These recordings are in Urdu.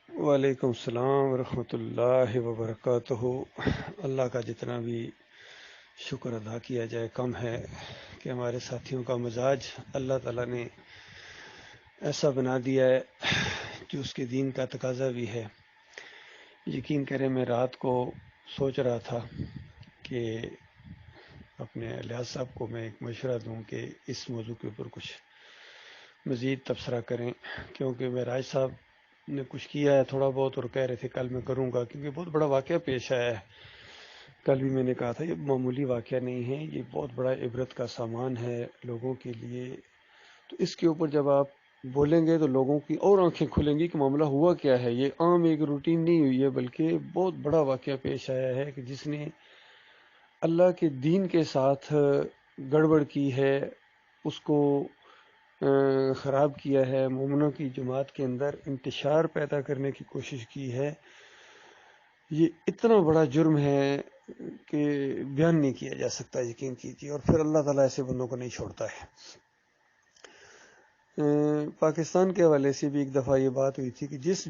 وعلیکم السلام ورحمۃ اللہ وبرکاتہ۔ اللہ کا جتنا بھی شکر ادا کیا جائے کم ہے کہ ہمارے ساتھیوں کا مزاج اللہ تعالیٰ نے ایسا بنا دیا ہے جو اس کے دین کا تقاضا بھی ہے۔ یقین کریں میں رات کو سوچ رہا تھا کہ اپنے الیاس صاحب کو میں ایک مشورہ دوں کہ اس موضوع کے اوپر کچھ مزید تبصرہ کریں، کیونکہ معراج صاحب نے کچھ کیا ہے تھوڑا بہت اور کہہ رہے تھے کل میں کروں گا، کیونکہ بہت بڑا واقعہ پیش آیا ہے۔ کل بھی میں نے کہا تھا یہ معمولی واقعہ نہیں ہے، یہ بہت بڑا عبرت کا سامان ہے لوگوں کے لیے۔ تو اس کے اوپر جب آپ بولیں گے تو لوگوں کی اور آنکھیں کھلیں گی کہ معاملہ ہوا کیا ہے۔ یہ عام ایک روٹین نہیں ہوئی ہے، بلکہ بہت بڑا واقعہ پیش آیا ہے کہ جس نے اللہ کے دین کے ساتھ گڑبڑ کی ہے، اس کو خراب کیا ہے، مومنوں کی جماعت کے اندر انتشار پیدا کرنے کی کوشش کی ہے۔ یہ اتنا بڑا جرم ہے کہ بیان نہیں کیا جا سکتا، یقین کیجیے۔ اور پھر اللہ تعالیٰ ایسے بندوں کو نہیں چھوڑتا ہے۔ پاکستان کے حوالے سے بھی ایک دفعہ یہ بات ہوئی تھی کہ جس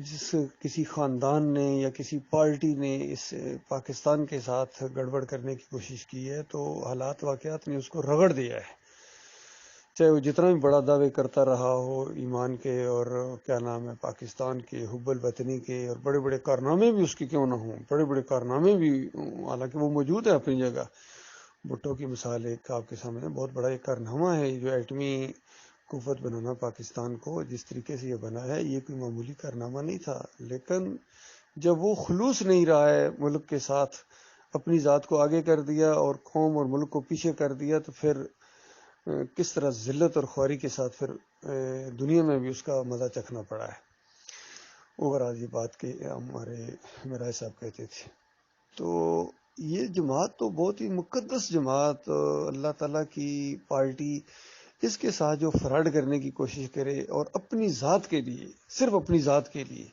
کسی خاندان نے یا کسی پارٹی نے اس پاکستان کے ساتھ گڑبڑ کرنے کی کوشش کی ہے تو حالات واقعات نے اس کو رگڑ دیا ہے، چاہے وہ جتنا بھی بڑا دعوے کرتا رہا ہو ایمان کے اور کیا نام ہے پاکستان کے حب الوطنی کے، اور بڑے بڑے کارنامے بھی اس کے کیوں نہ ہوں، بڑے بڑے کارنامے بھی حالانکہ وہ موجود ہے اپنی جگہ۔ بھٹو کی مثال ایک آپ کے سامنے بہت بڑا ایک کارنامہ ہے، جو ایٹمی قوت بنانا پاکستان کو جس طریقے سے یہ بنا ہے، یہ کوئی معمولی کارنامہ نہیں تھا۔ لیکن جب وہ خلوص نہیں رہا ہے ملک کے ساتھ، اپنی ذات کو آگے کر دیا اور قوم اور ملک کو پیچھے کر دیا، تو پھر کس طرح ذلت اور خواری کے ساتھ پھر دنیا میں بھی اس کا مزہ چکھنا پڑا ہے۔ اوور آج یہ بات کہ ہمارے معراج صاحب کہتے تھے، تو یہ جماعت تو بہت ہی مقدس جماعت، اللہ تعالیٰ کی پارٹی، اس کے ساتھ جو فراڈ کرنے کی کوشش کرے اور اپنی ذات کے لیے، صرف اپنی ذات کے لیے،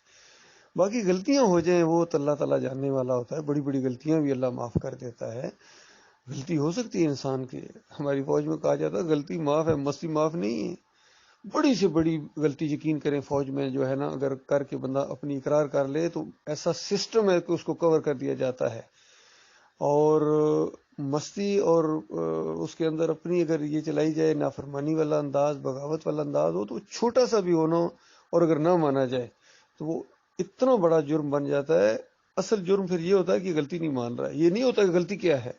باقی غلطیاں ہو جائیں وہ تو اللہ تعالیٰ جاننے والا ہوتا ہے، بڑی بڑی غلطیاں بھی اللہ معاف کر دیتا ہے۔ غلطی ہو سکتی ہے انسان کی، ہماری فوج میں کہا جاتا ہے غلطی معاف ہے، مستی معاف نہیں ہے۔ بڑی سے بڑی غلطی یقین کریں فوج میں جو ہے نا، اگر کر کے بندہ اپنی اقرار کر لے تو ایسا سسٹم ہے کہ اس کو کور کر دیا جاتا ہے۔ اور مستی اور اس کے اندر اپنی اگر یہ چلائی جائے نافرمانی والا انداز، بغاوت والا انداز ہو، تو چھوٹا سا بھی ہونا اور اگر نہ مانا جائے تو وہ اتنا بڑا جرم بن جاتا ہے۔ اصل جرم پھر یہ ہوتا ہے کہ غلطی نہیں مان رہا ہے، یہ نہیں ہوتا کہ غلطی کیا ہے،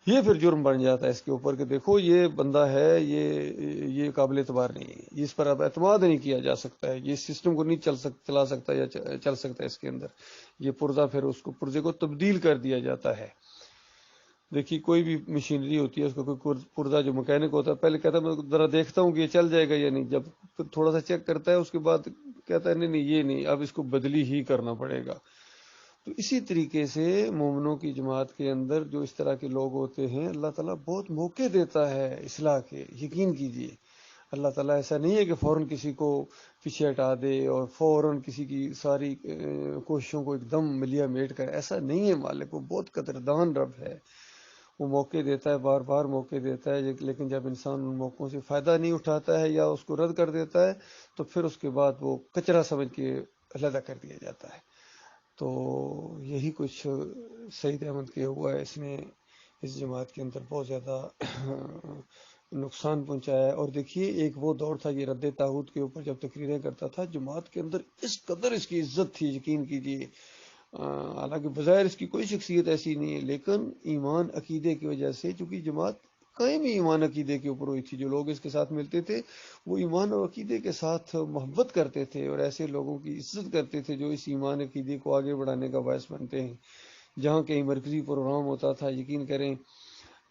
یہ پھر جرم بن جاتا ہے اس کے اوپر کہ دیکھو یہ بندہ ہے، یہ قابل اعتبار نہیں ہے، اس پر اب اعتماد نہیں کیا جا سکتا ہے، یہ سسٹم کو نہیں چلا سکتا یا چل سکتا ہے اس کے اندر۔ یہ پرزہ پھر اس کو پرزے کو تبدیل کر دیا جاتا ہے۔ دیکھیے کوئی بھی مشینری ہوتی ہے، اس کا کوئی پرزہ جو مکینک ہوتا ہے پہلے کہتا ہے میں ذرا دیکھتا ہوں کہ یہ چل جائے گا یا نہیں، جب پھر تھوڑا سا چیک کرتا ہے اس کے بعد کہتا ہے نہیں یہ نہیں، اب اس کو بدلی ہی کرنا پڑے گا۔ تو اسی طریقے سے مومنوں کی جماعت کے اندر جو اس طرح کے لوگ ہوتے ہیں، اللہ تعالیٰ بہت موقع دیتا ہے اصلاح کے، یقین کیجئے۔ اللہ تعالیٰ ایسا نہیں ہے کہ فوراً کسی کو پیچھے ہٹا دے اور فوراً کسی کی ساری کوششوں کو ایک دم ملیا میٹ کر، ایسا نہیں ہے مالک، وہ بہت قدردان رب ہے۔ وہ موقع دیتا ہے، بار بار موقع دیتا ہے، لیکن جب انسان ان موقعوں سے فائدہ نہیں اٹھاتا ہے یا اس کو رد کر دیتا ہے تو پھر اس کے بعد وہ کچرا سمجھ کے علیحدہ کر دیا جاتا ہے۔ تو یہی کچھ سعید احمد کے ہوا ہے، اس نے اس جماعت کے اندر بہت زیادہ نقصان پہنچایا ہے۔ اور دیکھیے ایک وہ دور تھا یہ رد طاغوت کے اوپر جب تقریریں کرتا تھا، جماعت کے اندر اس قدر اس کی عزت تھی، یقین کیجیے۔ حالانکہ بظاہر اس کی کوئی شخصیت ایسی نہیں ہے، لیکن ایمان عقیدے کی وجہ سے، چونکہ جماعت قائم ہی ایمان عقیدے کے اوپر ہوئی تھی، جو لوگ اس کے ساتھ ملتے تھے وہ ایمان اور عقیدے کے ساتھ محبت کرتے تھے اور ایسے لوگوں کی عزت کرتے تھے جو اس ایمان عقیدے کو آگے بڑھانے کا باعث بنتے ہیں۔ جہاں کہیں مرکزی پروگرام ہوتا تھا، یقین کریں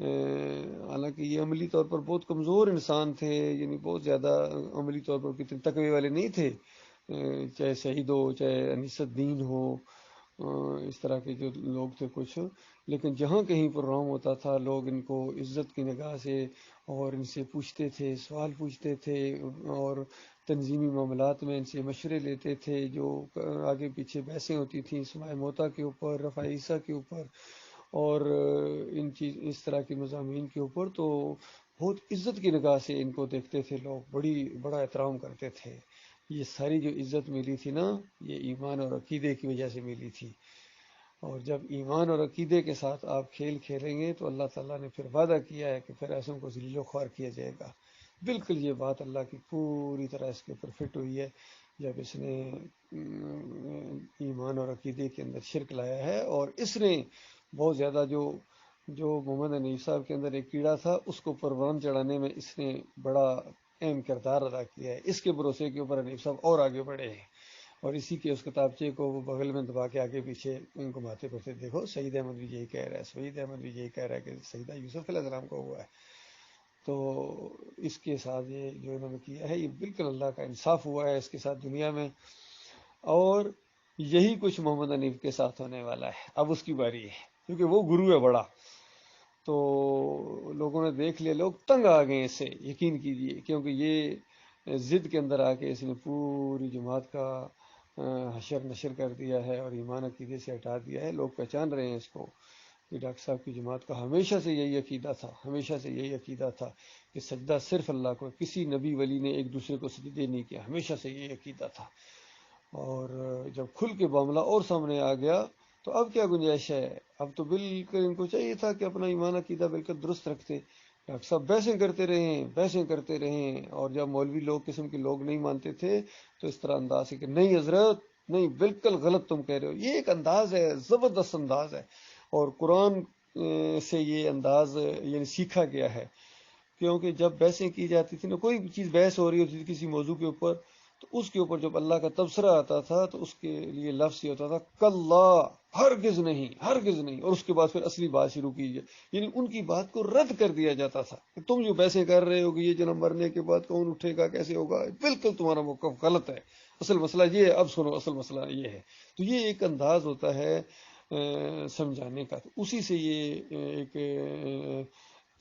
حالانکہ یہ عملی طور پر بہت کمزور انسان تھے، یعنی بہت زیادہ عملی طور پر کتنے تقوی والے نہیں تھے، چاہے سعید ہو، چاہے انیس الدین ہو، اس طرح کے جو لوگ تھے کچھ، لیکن جہاں کہیں پروگرام ہوتا تھا لوگ ان کو عزت کی نگاہ سے اور ان سے پوچھتے تھے، سوال پوچھتے تھے، اور تنظیمی معاملات میں ان سے مشورے لیتے تھے، جو آگے پیچھے بحثیں ہوتی تھیں سماع موتا کے اوپر، رفع عیسیٰ کے اوپر اور اس طرح کے مضامین کے اوپر، تو بہت عزت کی نگاہ سے ان کو دیکھتے تھے لوگ، بڑا احترام کرتے تھے۔ یہ ساری جو عزت ملی تھی نا، یہ ایمان اور عقیدے کی وجہ سے ملی تھی. اور جب ایمان اور عقیدے کے ساتھ آپ کھیل کھیلیں گے تو اللہ تعالیٰ نے پھر وعدہ کیا ہے کہ پھر ایسوں کو ذلیل و خوار کیا جائے گا. بالکل یہ بات اللہ کی پوری طرح اس کے اوپر فٹ ہوئی ہے جب اس نے ایمان اور عقیدے کے اندر شرک لایا ہے، اور اس نے بہت زیادہ جو محمد حنیف صاحب کے اندر ایک کیڑا تھا اس کو پروان چڑھانے میں اس نے بڑا اہم کردار ادا کیا ہے. اس کے بھروسے کے اوپر حنیف صاحب اور آگے بڑھے ہیں، اور اسی کے اس کتابچے کو وہ بغل میں دبا کے آگے پیچھے گھماتے پھرتے. دیکھو سعید احمد بھی یہی کہہ رہا ہے، سعید احمد بھی یہی کہہ رہا ہے کہ سیدہ یوسف علیہ السلام کو ہوا ہے. تو اس کے ساتھ یہ جو انہوں نے کیا ہے یہ بالکل اللہ کا انصاف ہوا ہے اس کے ساتھ دنیا میں، اور یہی کچھ محمد حنیف کے ساتھ ہونے والا ہے. اب اس کی باری ہے کیونکہ وہ گرو ہے بڑا، تو لوگوں نے دیکھ لیا، لوگ تنگ آ گئے اس سے، یقین کیجئے، کیونکہ یہ ضد کے اندر آ کے اس نے پوری جماعت کا حشر نشر کر دیا ہے اور ایمان عقیدے سے ہٹا دیا ہے. لوگ پہچان رہے ہیں اس کو کہ ڈاکٹر صاحب کی جماعت کا ہمیشہ سے یہی عقیدہ تھا، ہمیشہ سے یہی عقیدہ تھا کہ سجدہ صرف اللہ کو، کسی نبی ولی نے ایک دوسرے کو سجدے نہیں کیا، ہمیشہ سے یہی عقیدہ تھا. اور جب کھل کے معاملہ اور سامنے آ گیا تو اب کیا گنجائش ہے؟ اب تو بالکل ان کو چاہیے تھا کہ اپنا ایمان عقیدہ بالکل درست رکھتے. ڈاکٹر صاحب بحثیں کرتے رہے، بحثیں کرتے رہے، اور جب مولوی لوگ قسم کے لوگ نہیں مانتے تھے تو اس طرح انداز ہے کہ نہیں حضرت، نہیں بالکل غلط تم کہہ رہے ہو. یہ ایک انداز ہے، زبردست انداز ہے، اور قرآن سے یہ انداز یعنی سیکھا گیا ہے. کیونکہ جب بحثیں کی جاتی تھی نا، کوئی بھی چیز بحث ہو رہی ہوتی تھی کسی موضوع کے اوپر، تو اس کے اوپر جب اللہ کا تبصرہ آتا تھا تو اس کے لیے لفظ یہ ہوتا تھا کلا، ہرگز نہیں، ہرگز نہیں، اور اس کے بعد پھر اصلی بات شروع کیجیے. یعنی ان کی بات کو رد کر دیا جاتا تھا کہ تم جو بحثیں کر رہے ہو کہ یہ جنم مرنے کے بعد کون اٹھے گا، کیسے ہوگا، بالکل تمہارا موقف غلط ہے، اصل مسئلہ یہ ہے، اب سنو اصل مسئلہ یہ ہے. تو یہ ایک انداز ہوتا ہے سمجھانے کا. تو اسی سے یہ ایک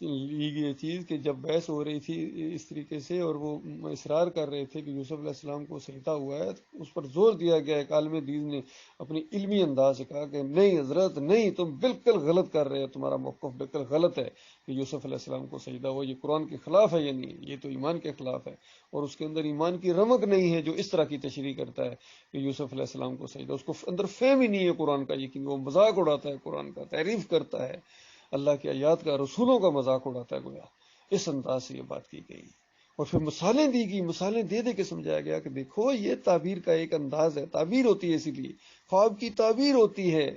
یہ چیز کہ جب بحث ہو رہی تھی اس طریقے سے اور وہ اصرار کر رہے تھے کہ یوسف علیہ السلام کو سجدہ ہوا ہے، تو اس پر زور دیا گیا. ایک عالم دین نے اپنی علمی انداز سے کہا کہ نہیں حضرت، نہیں، تم بالکل غلط کر رہے ہو، تمہارا موقف بالکل غلط ہے کہ یوسف علیہ السلام کو سجدہ ہوا. یہ قرآن کے خلاف ہے، یعنی یہ تو ایمان کے خلاف ہے، اور اس کے اندر ایمان کی رمق نہیں ہے جو اس طرح کی تشریح کرتا ہے کہ یوسف علیہ السلام کو سجدہ. اس کو اندر فہم ہی نہیں ہے قرآن کا، یہ کہ وہ مذاق اڑاتا ہے، قرآن کا تعریف کرتا ہے، اللہ کی آیات کا، رسولوں کا مذاق اڑاتا ہے گویا. اس انداز سے یہ بات کی گئی، اور پھر مثالیں دی گئی، مثالیں دے دے کے سمجھایا گیا کہ دیکھو یہ تعبیر کا ایک انداز ہے. تعبیر ہوتی ہے اسی لیے خواب کی تعبیر ہوتی ہے،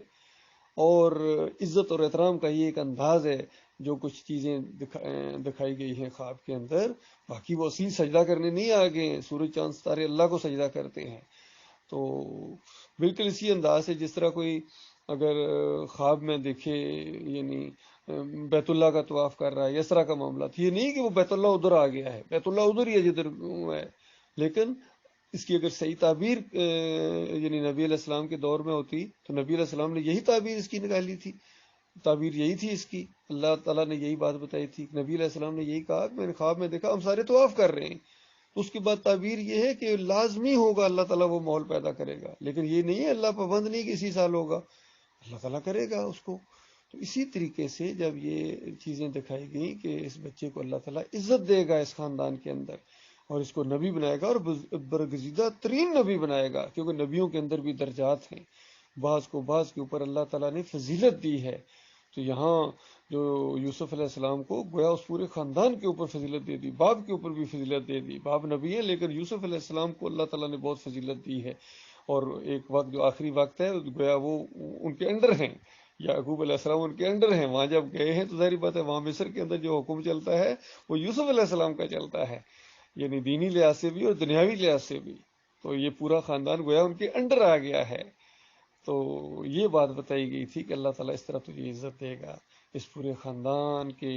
اور عزت اور احترام کا یہ ایک انداز ہے. جو کچھ چیزیں دکھائی گئی ہیں خواب کے اندر، باقی وہ اصلی سجدہ کرنے نہیں آ گئے. سورج چاند ستارے اللہ کو سجدہ کرتے ہیں. تو بالکل اسی انداز سے جس طرح کوئی اگر خواب میں دیکھے یعنی بیت اللہ کا طواف کر رہا ہے، اس طرح کا معاملہ تھا. یہ نہیں کہ وہ بیت اللہ ادھر آ گیا ہے، بیت اللہ ادھر ہی ہے جدھر ہے، لیکن اس کی اگر صحیح تعبیر یعنی نبی علیہ السلام کے دور میں ہوتی تو نبی علیہ السلام نے یہی تعبیر اس کی نکالی تھی. تعبیر یہی تھی اس کی، اللہ تعالیٰ نے یہی بات بتائی تھی. نبی علیہ السلام نے یہی کہا کہ میں نے خواب میں دیکھا ہم سارے طواف کر رہے ہیں. اس کے بعد تعبیر یہ ہے کہ لازمی ہوگا اللہ تعالیٰ وہ ماحول پیدا کرے گا، لیکن یہ نہیں ہے اللہ پابند نہیں کہ اسی سال ہوگا، اللہ تعالیٰ کرے گا اس کو. تو اسی طریقے سے جب یہ چیزیں دکھائی گئیں کہ اس بچے کو اللہ تعالیٰ عزت دے گا اس خاندان کے اندر، اور اس کو نبی بنائے گا، اور برگزیدہ ترین نبی بنائے گا، کیونکہ نبیوں کے اندر بھی درجات ہیں، بعض کو بعض کے اوپر اللہ تعالیٰ نے فضیلت دی ہے. تو یہاں جو یوسف علیہ السلام کو گویا اس پورے خاندان کے اوپر فضیلت دے دی، باپ کے اوپر بھی فضیلت دے دی. باپ نبی ہے لیکن یوسف علیہ السلام کو اللہ تعالیٰ نے بہت فضیلت دی ہے. اور ایک وقت جو آخری وقت ہے گویا وہ ان کے انڈر ہیں، یعقوب علیہ السلام ان کے انڈر ہیں. وہاں جب گئے ہیں تو ظاہری بات ہے وہاں مصر کے اندر جو حکم چلتا ہے وہ یوسف علیہ السلام کا چلتا ہے، یعنی دینی لحاظ سے بھی اور دنیاوی لحاظ سے بھی. تو یہ پورا خاندان گویا ان کے انڈر آ گیا ہے. تو یہ بات بتائی گئی تھی کہ اللہ تعالیٰ اس طرح تجھے عزت دے گا، اس پورے خاندان کے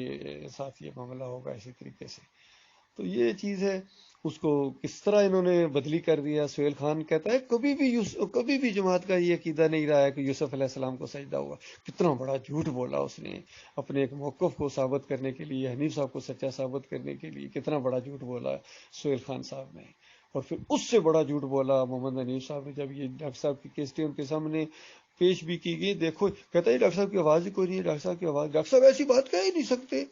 ساتھ یہ معاملہ ہوگا اسی طریقے سے. تو یہ چیز ہے، اس کو کس طرح انہوں نے بدلی کر دیا. سہیل خان کہتا ہے کبھی بھی جماعت کا یہ عقیدہ نہیں رہا ہے کہ یوسف علیہ السلام کو سجدہ ہوا. کتنا بڑا جھوٹ بولا اس نے اپنے ایک موقف کو ثابت کرنے کے لیے، حنیف صاحب کو سچا ثابت کرنے کے لیے کتنا بڑا جھوٹ بولا سہیل خان صاحب نے. اور پھر اس سے بڑا جھوٹ بولا محمد حنیف صاحب نے جب یہ ڈاکٹر صاحب کی کیسٹیں ان کے سامنے پیش بھی کی گئی. دیکھو کہتا ہے ڈاکٹر صاحب کی آواز ہی کوئی نہیں ہے، ڈاکٹر صاحب کی آواز، ڈاکٹر صاحب ایسی بات کہہ ہی نہیں سکتے.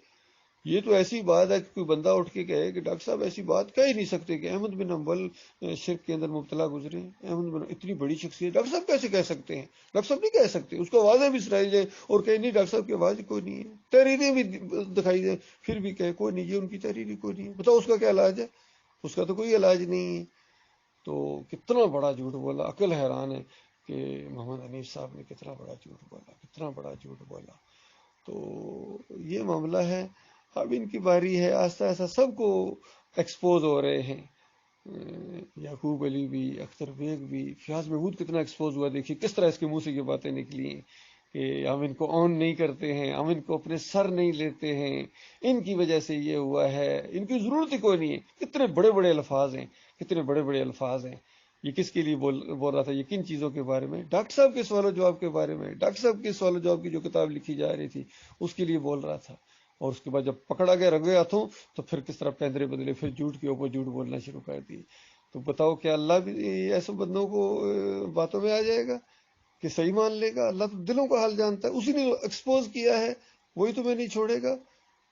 یہ تو ایسی بات ہے کہ کوئی بندہ اٹھ کے کہے کہ ڈاکٹر صاحب ایسی بات کہہ ہی نہیں سکتے کہ احمد بن حنبل شرک کے اندر مبتلا گزرے ہیں، احمد بن اتنی بڑی شخصیت ڈاکٹر صاحب کیسے کہہ سکتے ہیں؟ ڈاکٹر صاحب نہیں کہہ سکتے، اس کو آوازیں بھی سنائی جائیں اور کہیں نہیں ڈاکٹر صاحب کی آواز کوئی نہیں ہے، تحریریں بھی دکھائی جائیں پھر بھی کہے کوئی نہیں، یہ ان کی تحریر ہی کوئی نہیں ہے، بتاؤ اس کا کیا علاج ہے؟ اس کا تو کوئی علاج نہیں ہے۔ تو کتنا بڑا جھوٹ بولا، عقل حیران ہے کہ محمد حنیف صاحب نے کتنا بڑا جھوٹ بولا، کتنا بڑا جھوٹ بولا۔ تو یہ معاملہ ہے، اب ان کی باری ہے، آہستہ آہستہ سب کو ایکسپوز ہو رہے ہیں، یعقوب علی بھی، اختر بیگ بھی، فیاض محمود کتنا ایکسپوز ہوا، دیکھیے کس طرح اس کے منہ سے یہ باتیں نکلی ہیں کہ ہم ان کو آن نہیں کرتے ہیں، ہم ان کو اپنے سر نہیں لیتے ہیں، ان کی وجہ سے یہ ہوا ہے، ان کی ضرورت ہی کوئی نہیں ہے۔ کتنے بڑے بڑے الفاظ ہیں، کتنے بڑے بڑے الفاظ ہیں۔ یہ کس کے لیے بول رہا تھا؟ یہ کن چیزوں کے بارے میں؟ ڈاکٹر صاحب کے سوال و جواب کے بارے میں، ڈاکٹر صاحب کے سوال و جواب کی جو کتاب لکھی جا رہی تھی اس کے لیے بول رہا تھا۔ اور اس کے بعد جب پکڑا گیا رنگے ہاتھوں تو پھر کس طرح پیندرے بدلے، پھر جھوٹ کے اوپر جھوٹ بولنا شروع کر دی۔ تو بتاؤ کیا اللہ بھی ایسے بندوں کو باتوں میں آ جائے گا کہ صحیح مان لے گا؟ اللہ تو دلوں کا حال جانتا ہے، اسی نے ایکسپوز کیا ہے، وہی تمہیں نہیں چھوڑے گا۔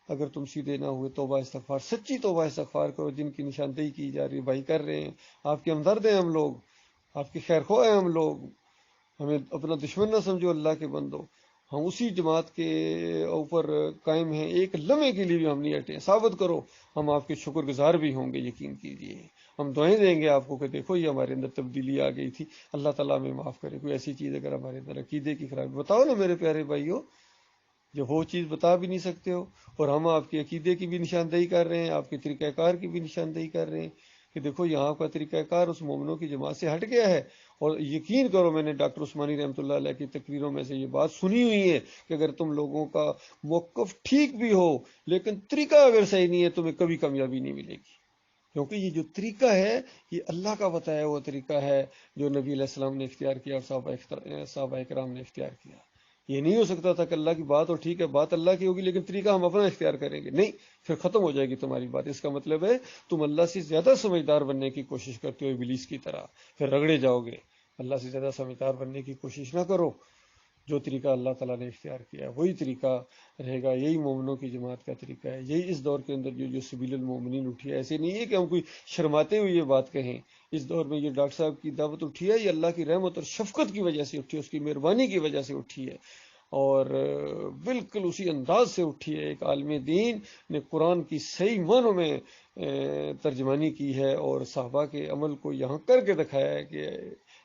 اگر تم سیدھے نہ ہوئے، توبہ استغفار، سچی توبہ استغفار کرو۔ جن کی نشاندہی کی جا رہی ہے بھائی کر رہے ہیں، آپ کے ہمدرد ہیں ہم لوگ، آپ کے خیر خواہ ہیں ہم لوگ، ہمیں اپنا دشمن نہ سمجھو اللہ کے بندو، ہم اسی جماعت کے اوپر قائم ہیں، ایک لمحے کے لیے بھی ہم نہیں ہٹے، ثابت کرو، ہم آپ کے شکر گزار بھی ہوں گے، یقین کیجئے، ہم دعائیں دیں گے آپ کو کہ دیکھو یہ ہمارے اندر تبدیلی آ گئی تھی، اللہ تعالیٰ ہمیں معاف کرے۔ کوئی ایسی چیز اگر ہمارے اندر عقیدے کی خرابی، بتاؤ نا میرے پیارے بھائیو، جب وہ چیز بتا بھی نہیں سکتے ہو اور ہم آپ کے عقیدے کی بھی نشاندہی کر رہے ہیں، آپ کے طریقہ کار کی بھی نشاندہی کر رہے ہیں کہ دیکھو یہاں کا طریقہ کار اس مومنوں کی جماعت سے ہٹ گیا ہے۔ اور یقین کرو، میں نے ڈاکٹر عثمانی رحمۃ اللہ علیہ کی تقریروں میں سے یہ بات سنی ہوئی ہے کہ اگر تم لوگوں کا موقف ٹھیک بھی ہو لیکن طریقہ اگر صحیح نہیں ہے تمہیں کبھی کامیابی نہیں ملے گی، کیونکہ یہ جو طریقہ ہے یہ اللہ کا بتایا ہوا طریقہ ہے جو نبی علیہ السلام نے اختیار کیا اور صحابہ کرام نے اختیار کیا۔ یہ نہیں ہو سکتا تھا کہ اللہ کی بات اور ٹھیک ہے بات اللہ کی ہوگی لیکن طریقہ ہم اپنا اختیار کریں گے، نہیں، پھر ختم ہو جائے گی تمہاری بات۔ اس کا مطلب ہے تم اللہ سے زیادہ سمجھدار بننے کی کوشش کرتے ہو ابلیس کی طرح، پھر رگڑے جاؤ گے۔ اللہ سے زیادہ سمجھدار بننے کی کوشش نہ کرو، جو طریقہ اللہ تعالیٰ نے اختیار کیا وہی طریقہ رہے گا، یہی مومنوں کی جماعت کا طریقہ ہے، یہی اس دور کے اندر جو سبیل المومنین اٹھی ہے۔ ایسے نہیں ہے کہ ہم کوئی شرماتے ہوئے یہ بات کہیں، اس دور میں یہ ڈاکٹر صاحب کی دعوت اٹھی ہے، یہ اللہ کی رحمت اور شفقت کی وجہ سے اٹھی ہے، اس کی مہربانی کی وجہ سے اٹھی ہے، اور بالکل اسی انداز سے اٹھی ہے۔ ایک عالم دین نے قرآن کی صحیح معنوں میں ترجمانی کی ہے اور صحابہ کے عمل کو یہاں کر کے دکھایا ہے کہ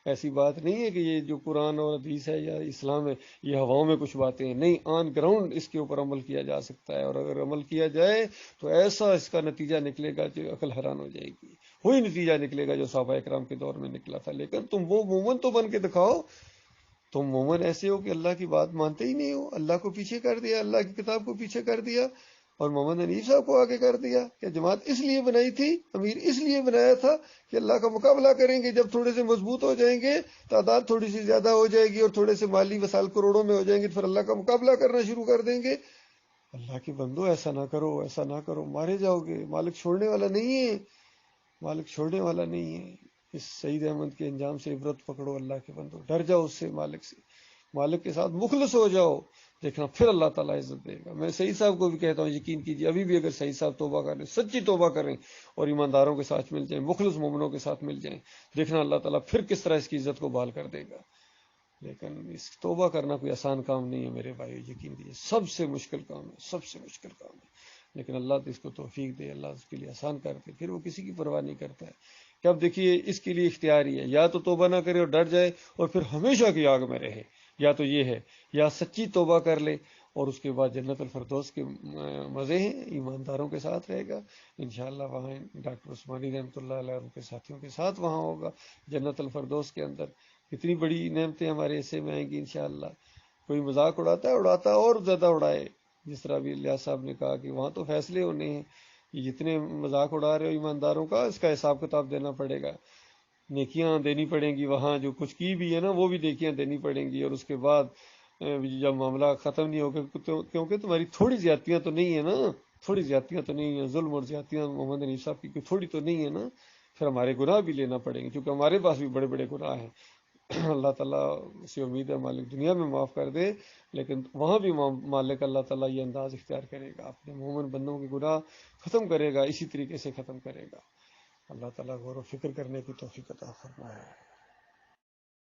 ایسی بات نہیں ہے کہ یہ جو قرآن اور حدیث ہے یا اسلام ہے یہ ہواؤں میں کچھ باتیں ہیں، نہیں، آن گراؤنڈ اس کے اوپر عمل کیا جا سکتا ہے، اور اگر عمل کیا جائے تو ایسا اس کا نتیجہ نکلے گا جو عقل حیران ہو جائے گی، وہی نتیجہ نکلے گا جو صحابہ اکرام کے دور میں نکلا تھا۔ لیکن تم وہ مومن تو بن کے دکھاؤ، تم مومن ایسے ہو کہ اللہ کی بات مانتے ہی نہیں ہو، اللہ کو پیچھے کر دیا، اللہ کی کتاب کو پیچھے کر دیا، اور محمد حنیف صاحب کو آگے کر دیا کہ جماعت اس لیے بنائی تھی، امیر اس لیے بنایا تھا کہ اللہ کا مقابلہ کریں گے، جب تھوڑے سے مضبوط ہو جائیں گے، تعداد تھوڑی سی زیادہ ہو جائے گی اور تھوڑے سے مالی وسائل کروڑوں میں ہو جائیں گے، پھر اللہ کا مقابلہ کرنا شروع کر دیں گے۔ اللہ کے بندو ایسا نہ کرو، ایسا نہ کرو، مارے جاؤ گے، مالک چھوڑنے والا نہیں ہے، مالک چھوڑنے والا نہیں ہے۔ اس سعید احمد کے انجام سے عبرت پکڑو، اللہ کے بندو، ڈر جاؤ اس سے، مالک سے، مالک کے ساتھ مخلص ہو جاؤ، دیکھنا پھر اللہ تعالیٰ عزت دے گا۔ میں سعید صاحب کو بھی کہتا ہوں یقین کیجیے، ابھی بھی اگر سعید صاحب توبہ کریں، سچی توبہ کریں اور ایمانداروں کے ساتھ مل جائیں، مخلص مومنوں کے ساتھ مل جائیں، دیکھنا اللہ تعالیٰ پھر کس طرح اس کی عزت کو بحال کر دے گا۔ لیکن اس توبہ کرنا کوئی آسان کام نہیں ہے میرے بھائی، یقین دیجیے، سب سے مشکل کام ہے، سب سے مشکل کام ہے، لیکن اللہ تو اس کو توفیق دے، اللہ اس کے لیے آسان کر دے، پھر وہ کسی کی پرواہ نہیں کرتا ہے کہ اب دیکھیے اس کے لیے اختیاری ہے، یا تو توبہ نہ کرے اور ڈر جائے اور پھر ہمیشہ کی آگ میں رہے، یا تو یہ ہے، یا سچی توبہ کر لے اور اس کے بعد جنت الفردوس کے مزے ہیں، ایمانداروں کے ساتھ رہے گا انشاءاللہ، وہاں ڈاکٹر عثمانی رحمۃ اللہ علیہ ان کے ساتھیوں کے ساتھ وہاں ہوگا جنت الفردوس کے اندر۔ کتنی بڑی نعمتیں ہمارے حصے میں آئیں گی انشاءاللہ۔ کوئی مذاق اڑاتا ہے، اڑاتا اور زیادہ اڑائے، جس طرح ابھی الیاس صاحب نے کہا کہ وہاں تو فیصلے ہونے ہیں، یہ جتنے مذاق اڑا رہے ہو ایمانداروں کا، اس کا حساب کتاب دینا پڑے گا، نیکیاں دینی پڑیں گی، وہاں جو کچھ کی بھی ہے نا وہ بھی نیکیاں دینی پڑیں گی، اور اس کے بعد جب معاملہ ختم نہیں ہوگا، کیونکہ تمہاری تھوڑی زیادتیاں تو نہیں ہے نا، تھوڑی زیادتیاں تو نہیں ہیں، ظلم اور زیادتیاں محمد حنیف صاحب کی کوئی تھوڑی تو نہیں ہے نا، پھر ہمارے گناہ بھی لینا پڑیں گے، کیونکہ ہمارے پاس بھی بڑے بڑے گناہ ہیں، اللہ تعالیٰ سے امید ہے مالک دنیا میں معاف کر دے، لیکن وہاں بھی مالک اللہ تعالیٰ یہ انداز اختیار کرے گا، اپنے مومن بندوں کے گناہ ختم کرے گا، اسی طریقے سے ختم کرے گا۔ اللہ تعالیٰ غور و فکر کرنے کی توفیق عطا فرمائے۔